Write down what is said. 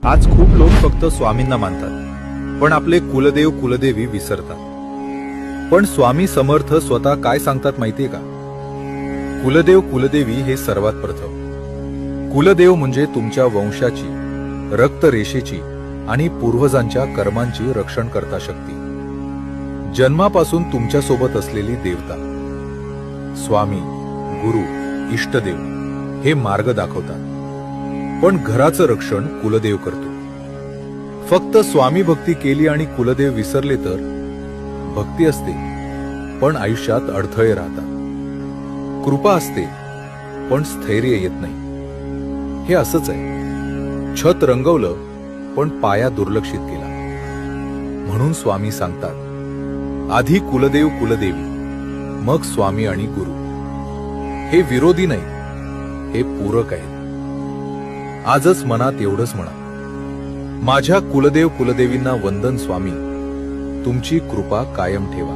आज खूप लोक फक्त स्वामींना मानतात, पण आपले कुलदेव कुलदेवी विसरतात. पण स्वामी समर्थ स्वतः काय सांगतात माहितीये का? कुलदेव कुलदेवी हे सर्वात प्रथम. कुलदेव म्हणजे तुमच्या वंशाची, रक्तरेषेची आणि पूर्वजांच्या कर्मांची रक्षण करता शक्ती. जन्मापासून तुमच्या सोबत असलेली देवता. स्वामी, गुरु, इष्टदेव हे मार्ग दाखवतात, पण घराचं रक्षण कुलदेव करतो. फक्त स्वामी भक्ती केली आणि कुलदेव विसरले तर भक्ती असते, पण आयुष्यात अडथळे राहतात. कृपा असते, पण स्थैर्य येत नाही. हे असंच आहे. छत रंगवलं, पण पाया दुर्लक्षित केला. म्हणून स्वामी सांगतात, आधी कुलदेव कुलदेवी, मग स्वामी आणि गुरु. हे विरोधी नाही, हे पूरक आहेत. आजच मनात एवढंच म्हणा, माझ्या कुलदेव कुलदेवींना वंदन स्वामी, तुमची कृपा कायम ठेवा.